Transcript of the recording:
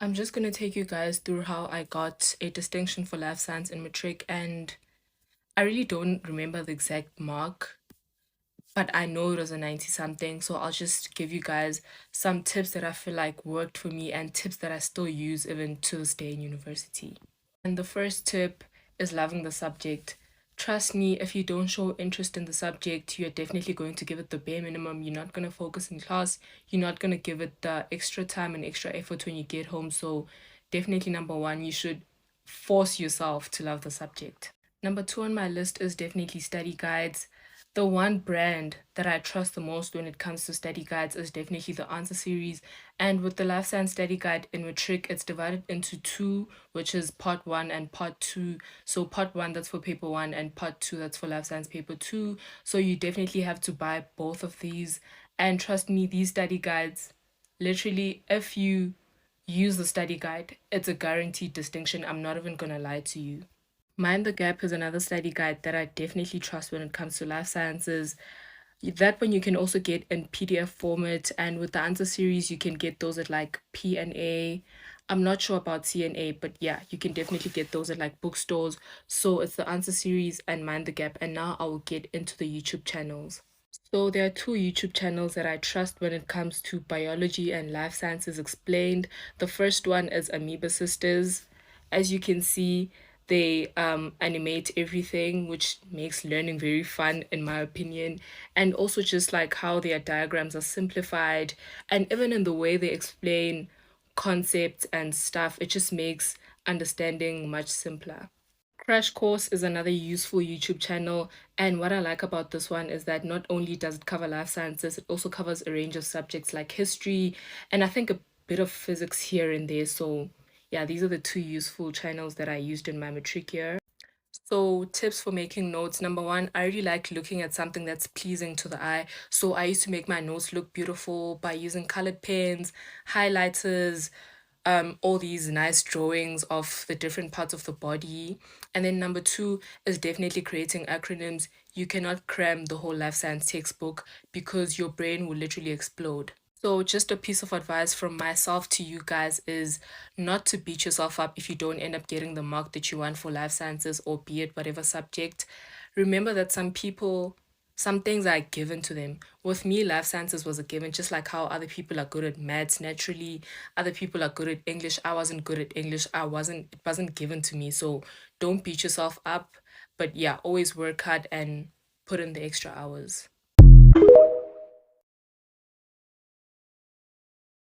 I'm just going to take you guys through how I got a distinction for life science in matric, and I really don't remember the exact mark, but I know it was a 90 something. So I'll just give you guys some tips that I feel like worked for me and tips that I still use even to this day in university. And the first tip is loving the subject. Trust me, if you don't show interest in the subject, you're definitely going to give it the bare minimum. You're not going to focus in class. You're not going to give it the extra time and extra effort when you get home. So, definitely, number one, you should force yourself to love the subject. Number two on my list is definitely study guides. The one brand that I trust the most when it comes to study guides is definitely the Answer series. And with the Life Science Study Guide in matric, it's divided into two, which is part one and part two. So, part one, that's for paper one, and part two, that's for Life Science paper two. So, you definitely have to buy both of these. And trust me, these study guides, literally, if you use the study guide, it's a guaranteed distinction. I'm not even gonna lie to you. Mind the Gap is another study guide that I definitely trust when it comes to life sciences. That one you can also get in PDF format, and with the answer series, you can get those at like P&A. I'm not sure about CNA, but yeah, you can definitely get those at like bookstores. So it's the answer series and Mind the Gap, and now I will get into the YouTube channels. So there are two YouTube channels that I trust when it comes to biology and life sciences explained. The first one is Amoeba Sisters. As you can see, they animate everything, which makes learning very fun, in my opinion. And also just like how their diagrams are simplified, and even in the way they explain concepts and stuff, it just makes understanding much simpler. Crash Course is another useful YouTube channel, and what I like about this one is that not only does it cover life sciences, it also covers a range of subjects like history and I think a bit of physics here and there. So, yeah, these are the two useful channels that I used in my matric year. So, tips for making notes. Number one, I really like looking at something that's pleasing to the eye. So, I used to make my notes look beautiful by using colored pens, highlighters, all these nice drawings of the different parts of the body. And then number two is definitely creating acronyms. You cannot cram the whole life science textbook because your brain will literally explode. So, just a piece of advice from myself to you guys is not to beat yourself up if you don't end up getting the mark that you want for life sciences or be it whatever subject. Remember that some things are given to them. With me, life sciences was a given, just like how other people are good at maths naturally, other people are good at English. I wasn't good at English. It wasn't given to me. So don't beat yourself up. But yeah, always work hard and put in the extra hours.